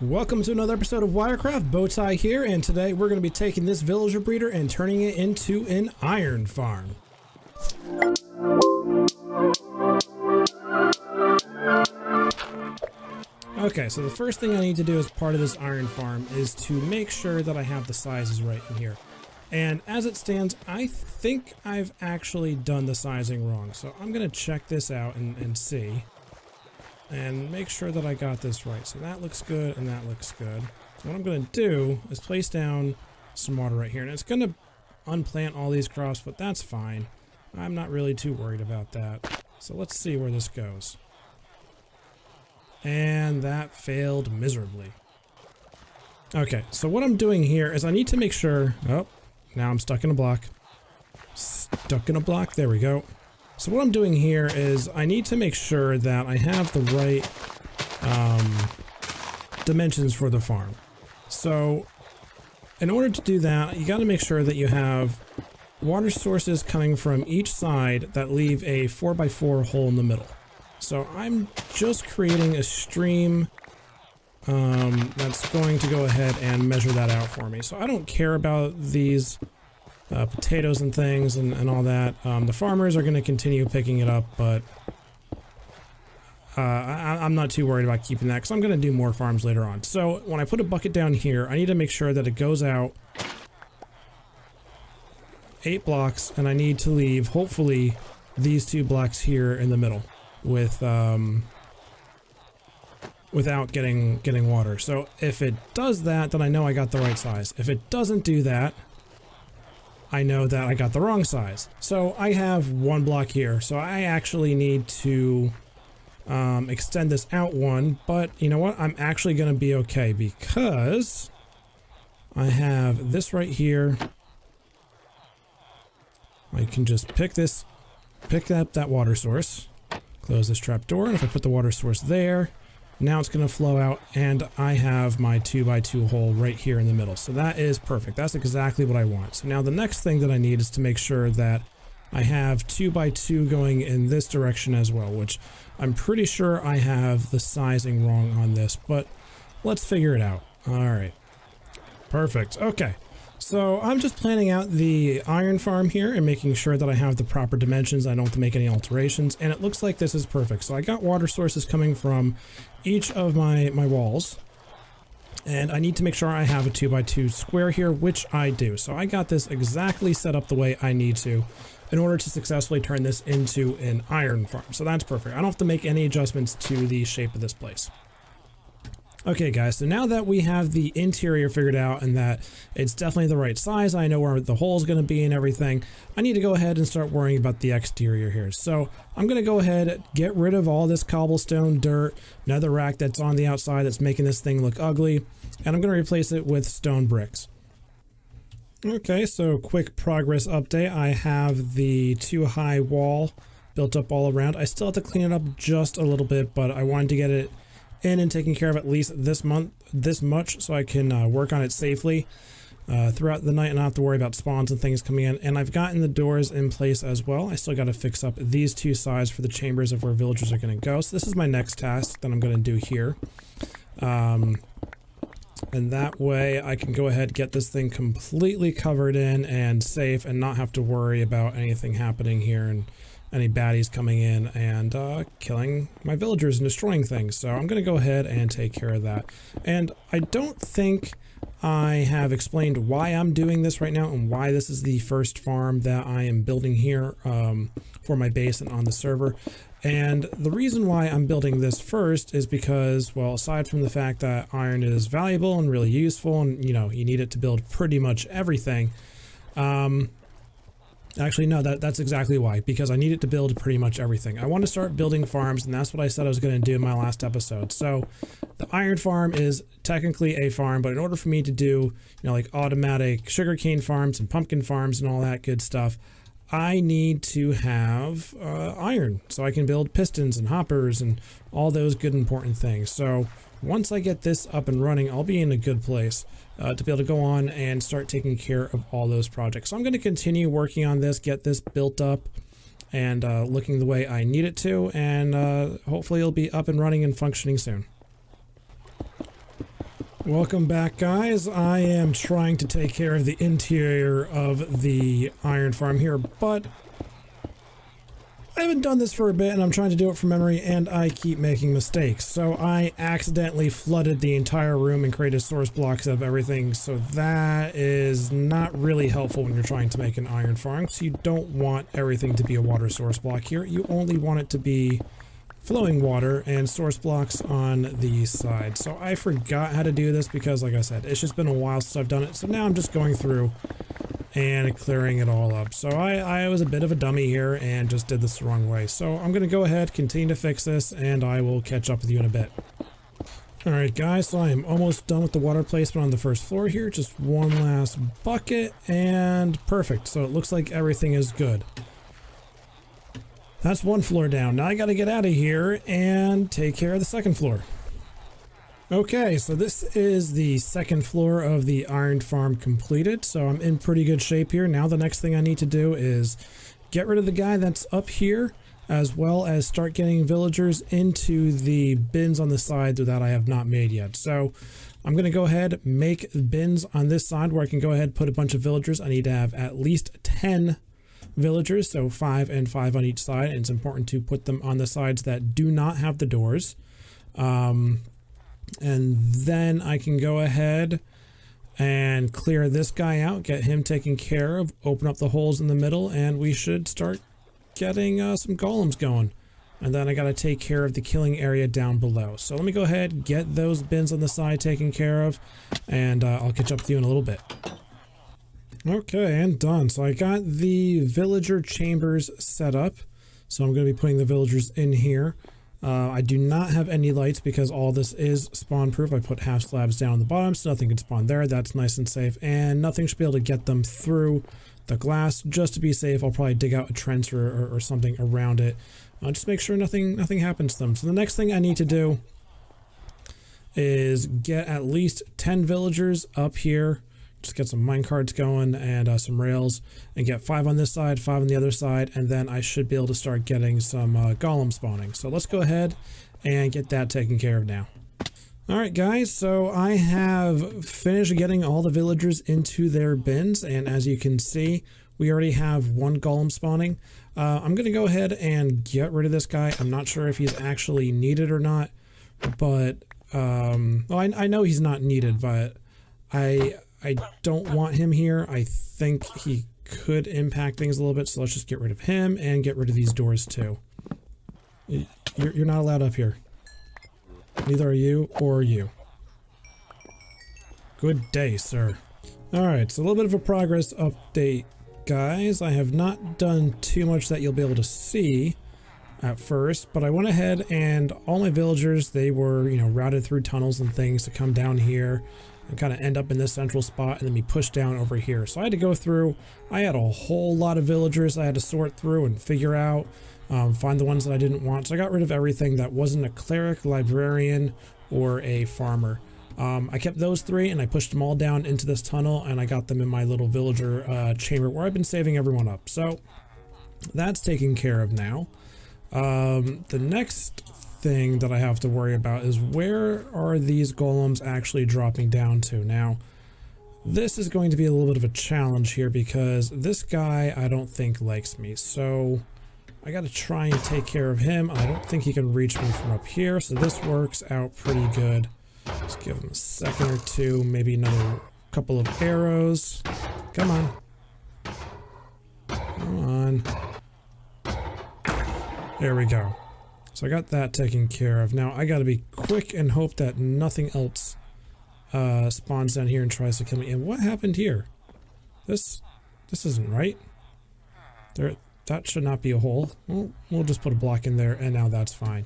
Welcome to another episode of Wiarcraft. Bowtie here, and today we're going to be taking this villager breeder and turning it into an iron farm. Okay, so the first thing I need to do as part of this iron farm is to make sure that I have the sizes right in here. And as it stands, I think I've actually done the sizing wrong. So I'm going to check this out and see. And make sure that I got this right. So that looks good and that looks good. What I'm going to do is place down some water right here. And it's going to unplant all these crops, but that's fine. I'm not really too worried about that. So let's see where this goes. And that failed miserably. Okay, so what I'm doing here is I need to make sure... Oh, now I'm stuck in a block. Stuck in a block, there we go. So what I'm doing here is I need to make sure that I have the right dimensions for the farm. So in order to do that, you got to make sure that you have water sources coming from each side that leave a 4x4 hole in the middle. So I'm just creating a stream that's going to go ahead and measure that out for me. So I don't care about these potatoes and things and all that. The farmers are going to continue picking it up, but I'm not too worried about keeping that because I'm going to do more farms later on. So when I put a bucket down here, I need to make sure that it goes out 8 blocks, and I need to leave hopefully these 2 blocks here in the middle with without getting water. So if it does that, then I know I got the right size. If it doesn't do that, I know that I got the wrong size. So I have 1 block here, so I actually need to extend this out 1, but you know what? I'm actually going to be okay because I have this right here. I can just pick up that water source, close this trap door, and if I put the water source there, now it's going to flow out, and I have my 2x2 hole right here in the middle. So that is perfect. That's exactly what I want. So now the next thing that I need is to make sure that I have 2x2 going in this direction as well, which I'm pretty sure I have the sizing wrong on this, but let's figure it out. All right. Perfect. Okay. So I'm just planning out the iron farm here and making sure that I have the proper dimensions. I don't have to make any alterations, and it looks like this is perfect. So I got water sources coming from each of my walls, and I need to make sure I have a 2x2 square here, which I do. So I got this exactly set up the way I need to in order to successfully turn this into an iron farm. So that's perfect. I don't have to make any adjustments to the shape of this place. Okay guys, so now that we have the interior figured out and that it's definitely the right size, I know where the hole is going to be and everything, I need to go ahead and start worrying about the exterior here. So I'm going to go ahead, get rid of all this cobblestone, dirt, netherrack that's on the outside that's making this thing look ugly, and I'm going to replace it with stone bricks. Okay, so quick progress update. I have the 2-high wall built up all around. I still have to clean it up just a little bit, but I wanted to get it in and taking care of at least this much so I can work on it safely throughout the night and not have to worry about spawns and things coming in. And I've gotten the doors in place as well. I still got to fix up these 2 sides for the chambers of where villagers are going to go. So this is my next task that I'm going to do here. And that way I can go ahead, get this thing completely covered in and safe and not have to worry about anything happening here and any baddies coming in and killing my villagers and destroying things. So I'm going to go ahead and take care of that. And I don't think I have explained why I'm doing this right now and why this is the first farm that I am building here for my base and on the server. And the reason why I'm building this first is because, well, aside from the fact that iron is valuable and really useful and, you know, you need it to build pretty much everything, actually, no, that's exactly why, because I need it to build pretty much everything. I want to start building farms, and that's what I said I was going to do in my last episode. So the iron farm is technically a farm, but in order for me to do, you know, like automatic sugarcane farms and pumpkin farms and all that good stuff, I need to have iron so I can build pistons and hoppers and all those good important things. So once I get this up and running, I'll be in a good place to be able to go on and start taking care of all those projects. So I'm going to continue working on this, get this built up and looking the way I need it to, and hopefully it'll be up and running and functioning soon. Welcome back, guys. I am trying to take care of the interior of the iron farm here, but I haven't done this for a bit and I'm trying to do it from memory and I keep making mistakes. So I accidentally flooded the entire room and created source blocks of everything. So that is not really helpful when you're trying to make an iron farm. So you don't want everything to be a water source block here. You only want it to be flowing water and source blocks on the side. So I forgot how to do this because, like I said, it's just been a while since I've done it. So now I'm just going through and clearing it all up. So I was a bit of a dummy here and just did this the wrong way. So I'm going to go ahead, continue to fix this, and I will catch up with you in a bit. Alright guys, so I am almost done with the water placement on the first floor here. Just one last bucket and perfect. So it looks like everything is good. That's one floor down. Now I got to get out of here and take care of the second floor. Okay, so this is the second floor of the iron farm completed, so I'm in pretty good shape here. Now the next thing I need to do is get rid of the guy that's up here, as well as start getting villagers into the bins on the side that I have not made yet. So I'm going to go ahead, make bins on this side where I can go ahead and put a bunch of villagers. I need to have at least 10 villagers, so 5 and 5 on each side, and it's important to put them on the sides that do not have the doors. And then I can go ahead and clear this guy out, get him taken care of, open up the holes in the middle, and we should start getting some golems going. And then I got to take care of the killing area down below. So let me go ahead, get those bins on the side taken care of, and I'll catch up with you in a little bit. Okay, and done. So I got the villager chambers set up. So I'm going to be putting the villagers in here. I do not have any lights because all this is spawn proof. I put half slabs down on the bottom so nothing can spawn there. That's nice and safe, and nothing should be able to get them through the glass. Just to be safe, I'll probably dig out a trench or something around it. Just make sure nothing happens to them. So the next thing I need to do is get at least 10 villagers up here. Just get some minecarts going and some rails, and get 5 on this side, 5 on the other side, and then I should be able to start getting some golem spawning. So let's go ahead and get that taken care of now. Alright guys, so I have finished getting all the villagers into their bins, and as you can see, we already have 1 golem spawning. I'm going to go ahead and get rid of this guy. I'm not sure if he's actually needed or not, but well, I know he's not needed, but I don't want him here. I think he could impact things a little bit, so let's just get rid of him and get rid of these doors too. You're not allowed up here. Neither are you or you. Good day, sir. Alright, so a little bit of a progress update, guys. I have not done too much that you'll be able to see at first, but I went ahead and all my villagers, they were, routed through tunnels and things to come down here and kind of end up in this central spot and then be pushed down over here. So I had to go through, I had a whole lot of villagers I had to sort through and figure out, find the ones that I didn't want. So I got rid of everything that wasn't a cleric, librarian, or a farmer. I kept those 3 and I pushed them all down into this tunnel, and I got them in my little villager chamber where I've been saving everyone up. So that's taken care of now. The next thing that I have to worry about is where are these golems actually dropping down to. Now this is going to be a little bit of a challenge here because this guy I don't think likes me, so I got to try and take care of him. I don't think he can reach me from up here, so this works out pretty good. Just give him a second or two, maybe another couple of arrows. Come on, come on, there we go. So I got that taken care of. Now I gotta be quick and hope that nothing else spawns down here and tries to kill me. And what happened here? This isn't right. That should not be a hole. Well, we'll just put a block in there and now that's fine.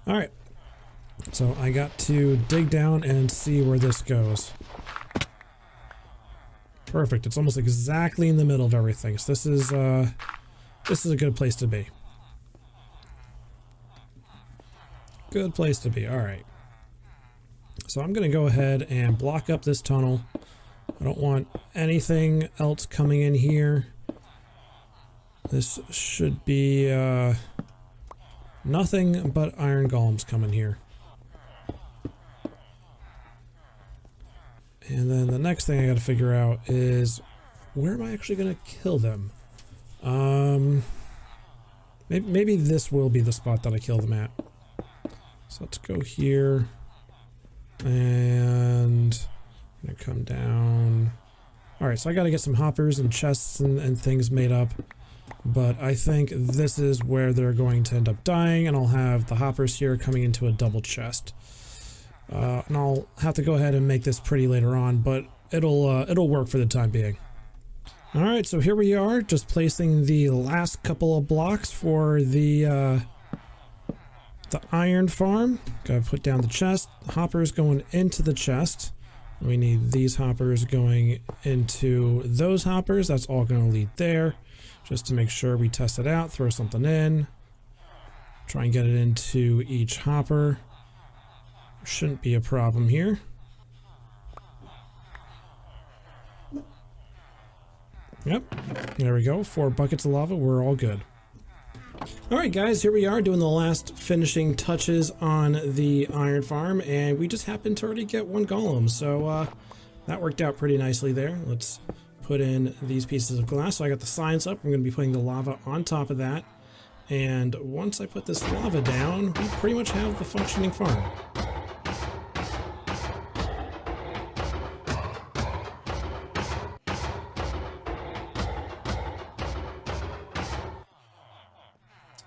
Alright. So I got to dig down and see where this goes. Perfect. It's almost exactly in the middle of everything. So this is a good place to be. Good place to be. Alright. So I'm going to go ahead and block up this tunnel. I don't want anything else coming in here. This should be nothing but iron golems coming here. And then the next thing I gotta figure out is where am I actually gonna kill them? Maybe this will be the spot that I kill them at. So let's go here. And I'm gonna come down. Alright, so I gotta get some hoppers and chests and things made up. But I think this is where they're going to end up dying, and I'll have the hoppers here coming into a double chest. And I'll have to go ahead and make this pretty later on, but it'll work for the time being. Alright, so here we are, just placing the last couple of blocks for the iron farm. Gotta put down the chest. Hoppers going into the chest. We need these hoppers going into those hoppers. That's all going to lead there. Just to make sure we test it out, throw something in. Try and get it into each hopper. Shouldn't be a problem here. Yep, there we go. 4 buckets of lava, we're all good. Alright guys, here we are doing the last finishing touches on the iron farm, and we just happened to already get 1 golem, so that worked out pretty nicely there. Let's put in these pieces of glass. So I got the signs up. I'm going to be putting the lava on top of that, and once I put this lava down, we pretty much have the functioning farm.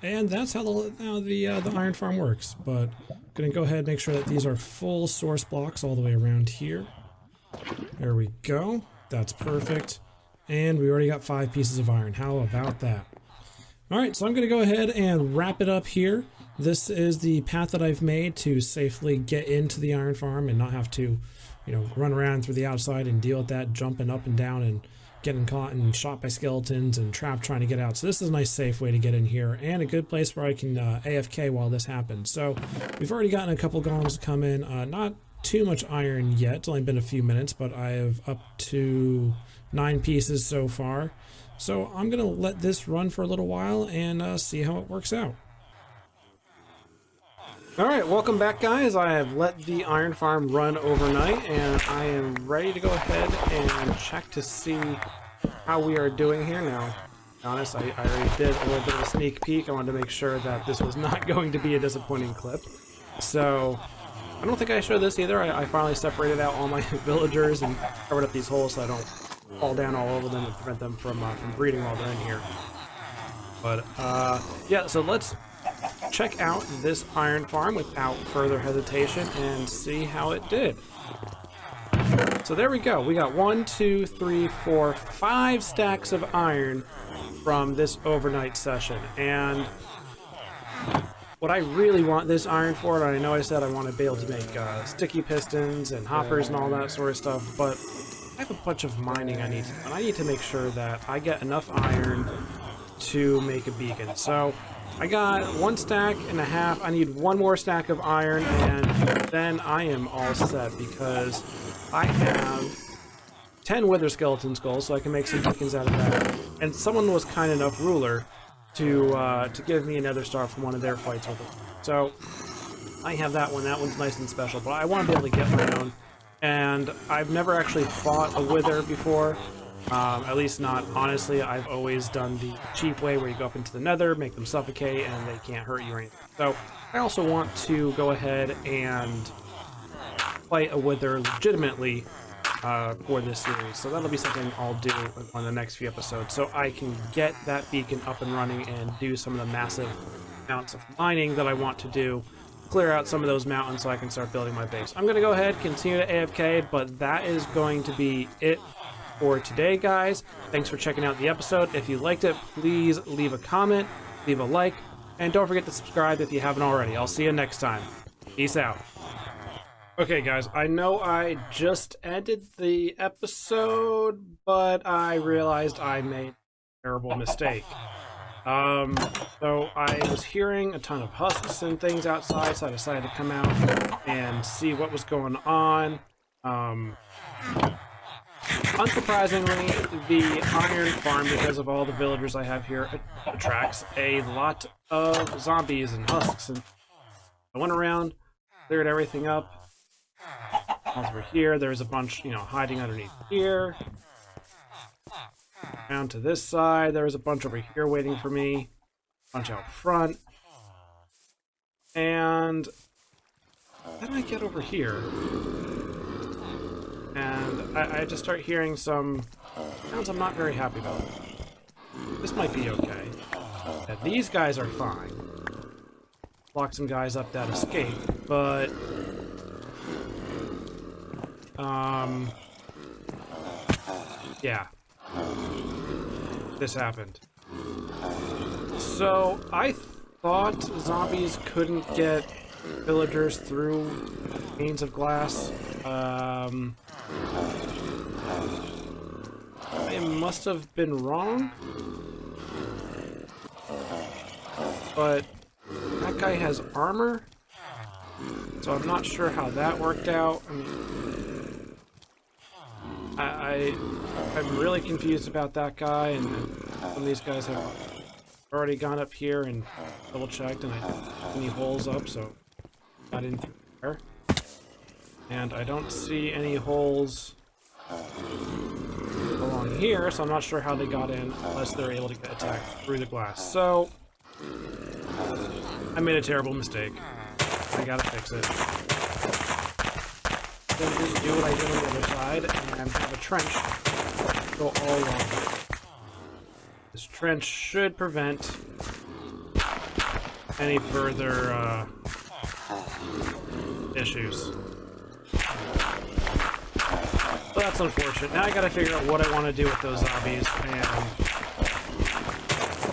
And that's how the iron farm works. But I'm going to go ahead and make sure that these are full source blocks all the way around here. There we go. That's perfect. And we already got 5 pieces of iron. How about that? Alright, so I'm going to go ahead and wrap it up here. This is the path that I've made to safely get into the iron farm and not have to, run around through the outside and deal with that jumping up and down and getting caught and shot by skeletons and trapped trying to get out. So this is a nice safe way to get in here and a good place where I can AFK while this happens. So we've already gotten a couple golems to come in. Not too much iron yet. It's only been a few minutes, but I have up to 9 pieces so far. So I'm going to let this run for a little while and see how it works out. Alright, welcome back guys. I have let the iron farm run overnight and I am ready to go ahead and check to see how we are doing here now. To be honest, I already did a little bit of a sneak peek. I wanted to make sure that this was not going to be a disappointing clip. So I don't think I showed this either. I finally separated out all my villagers and covered up these holes so I don't fall down all over them and prevent them from breeding while they're in here. But yeah, so let's check out this iron farm without further hesitation and see how it did. So there we go. We got 1, 2, 3, 4, 5 stacks of iron from this overnight session. And what I really want this iron for, and I know I said I want to be able to make sticky pistons and hoppers and all that sort of stuff, but I have a bunch of mining I need to do, and I need to make sure that I get enough iron to make a beacon. So I got 1.5 stacks. I need 1 more stack of iron, and then I am all set because I have 10 wither skeleton skulls, so I can make some beacons out of that. And someone was kind enough, Ruler, to give me another star from one of their fights with them. So I have that one. That one's nice and special, but I want to be able to get my own. And I've never actually fought a wither before. At least not honestly. I've always done the cheap way where you go up into the nether, make them suffocate, and they can't hurt you or anything. So I also want to go ahead and fight a wither legitimately for this series. So that'll be something I'll do on the next few episodes, so I can get that beacon up and running and do some of the massive amounts of mining that I want to do. Clear out some of those mountains so I can start building my base. I'm going to go ahead, continue to AFK, but that is going to be it for today, guys. Thanks for checking out the episode. If you liked it, please leave a comment, leave a like, and don't forget to subscribe if you haven't already. I'll see you next time. Peace out. Okay, guys, I know I just ended the episode, but I realized I made a terrible mistake. So I was hearing a ton of husks and things outside, so I decided to come out and see what was going on. Unsurprisingly, the iron farm, because of all the villagers I have here, attracts a lot of zombies and husks. And I went around, cleared everything up. over here. There's a bunch, you know, hiding underneath here. Down to this side, there was a bunch over here waiting for me. A bunch out front. And then I get over here. And I just start hearing some sounds I'm not very happy about. This might be okay. Yeah, these guys are fine. Lock some guys up that escape, but yeah. This happened. So I thought zombies couldn't get villagers through panes of glass. I must have been wrong, but that guy has armor, so I'm not sure how that worked out. I mean, I'm really confused about that guy, and some of these guys have already gone up here and double checked, and I didn't have any holes up, so got in through there. And I don't see any holes along here, so I'm not sure how they got in unless they're able to get attacked through the glass. So I made a terrible mistake. I gotta fix it. Then just do what I did on the other side and have a trench go all along. This trench should prevent any further issues. But that's unfortunate. Now I gotta figure out what I want to do with those zombies and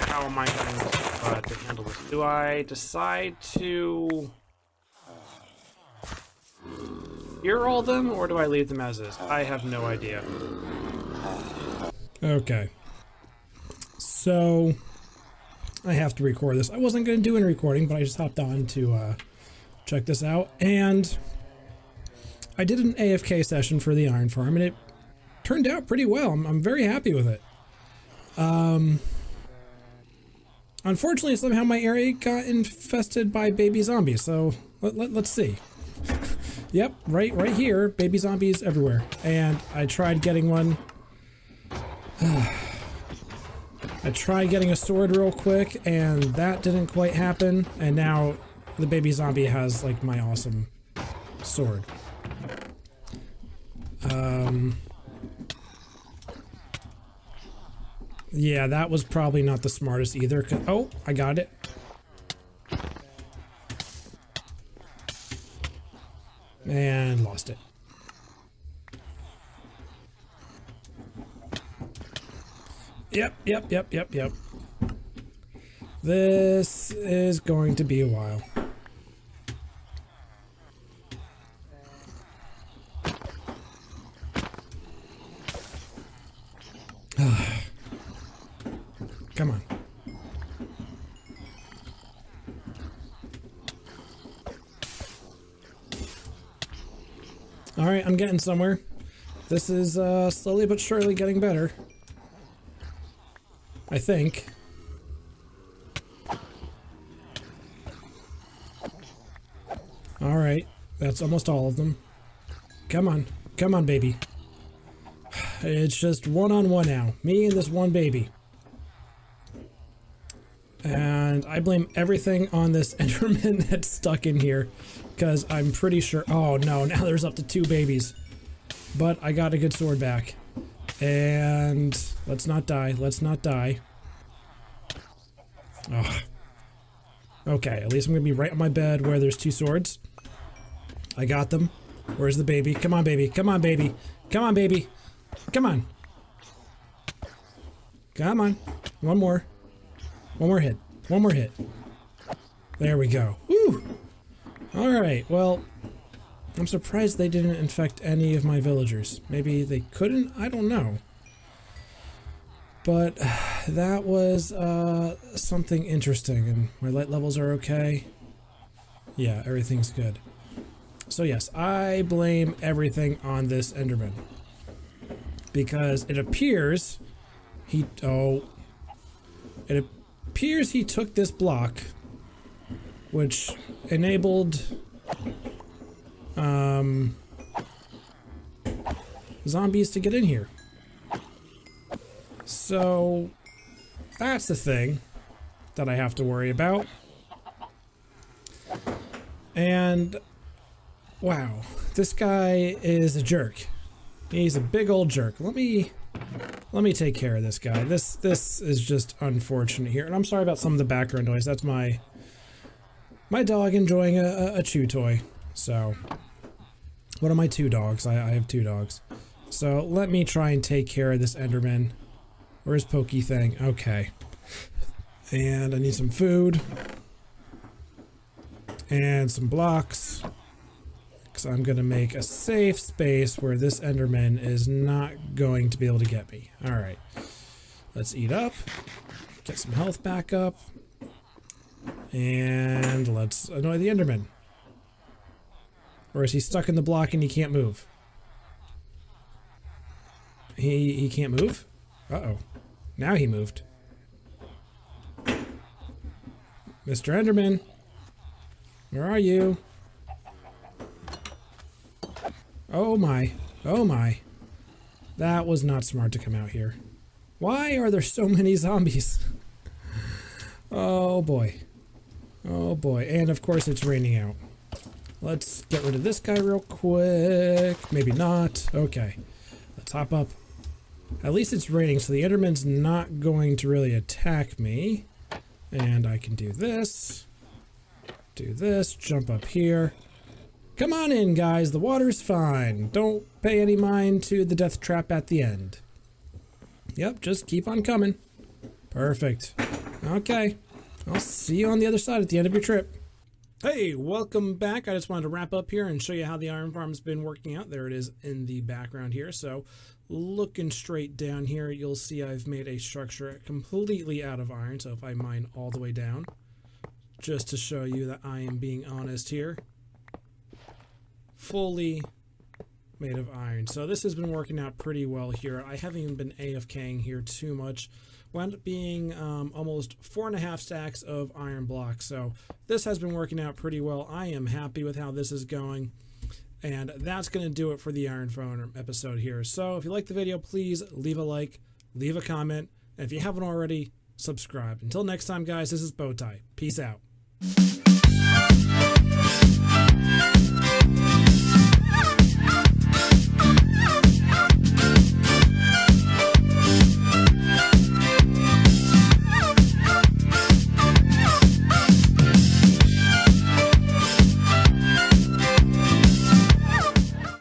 how am I going to handle this. Do I decide to cure all of them, or do I leave them as is? I have no idea. Okay. So I have to record this. I wasn't going to do any recording, but I just hopped on to check this out, and I did an AFK session for the Iron Farm, and it turned out pretty well. I'm very happy with it. Unfortunately, somehow my area got infested by baby zombies, so let's see. Yep, right here, baby zombies everywhere. And I tried getting one. I tried getting a sword real quick, and that didn't quite happen. And now the baby zombie has, like, my awesome sword. Yeah, that was probably not the smartest either. Oh, I got it. And lost it. Yep. This is going to be a while. Come on. All right, I'm getting somewhere. This is slowly but surely getting better. I think. All right, that's almost all of them. Come on, baby. It's just one-on-one now. Me and this one baby. And I blame everything on this Enderman that's stuck in here, because I'm pretty sure... Oh no, now there's up to 2 babies. But I got a good sword back. And let's not die. Oh. Okay, at least I'm going to be right on my bed where there's 2 swords. I got them. Where's the baby? Come on, baby. Come on, baby. Come on, baby. Come on. Come on. One more hit. One more hit. There we go. Woo! Alright, well, I'm surprised they didn't infect any of my villagers. Maybe they couldn't? I don't know. But that was something interesting, and my light levels are okay. Yeah, everything's good. So yes, I blame everything on this Enderman. Because it appears he took this block, which enabled zombies to get in here. So that's the thing that I have to worry about. And wow, this guy is a jerk. He's a big old jerk. Let me take care of this guy. This is just unfortunate here. And I'm sorry about some of the background noise. That's my dog enjoying a chew toy. So one of my two dogs. I have two dogs. So let me try and take care of this Enderman. Where's Pokey thing? Okay. And I need some food. And some blocks. Because I'm going to make a safe space where this Enderman is not going to be able to get me. Alright. Let's eat up. Get some health back up. And let's annoy the Enderman. Or is he stuck in the block and he can't move? He can't move? Uh-oh. Now he moved. Mr. Enderman. Where are you? Oh my. Oh my. That was not smart to come out here. Why are there so many zombies? Oh boy. Oh boy. And of course it's raining out. Let's get rid of this guy real quick. Maybe not. Okay. Let's hop up. At least it's raining, so the Enderman's not going to really attack me. And I can do this. Do this. Jump up here. Come on in, guys. The water's fine. Don't pay any mind to the death trap at the end. Yep, just keep on coming. Perfect. Okay. I'll see you on the other side at the end of your trip. Hey, welcome back. I just wanted to wrap up here and show you how the iron farm's been working out. There it is in the background here. So looking straight down here, you'll see I've made a structure completely out of iron. So if I mine all the way down, just to show you that I am being honest here, fully made of iron. So this has been working out pretty well here. I haven't even been AFKing here too much. Wound up being almost 4.5 stacks of iron blocks. So this has been working out pretty well. I am happy with how this is going. And that's going to do it for the Iron Phone episode here. So if you like the video, please leave a like, leave a comment, and if you haven't already, subscribe. Until next time, guys, this is Bowtie. Peace out.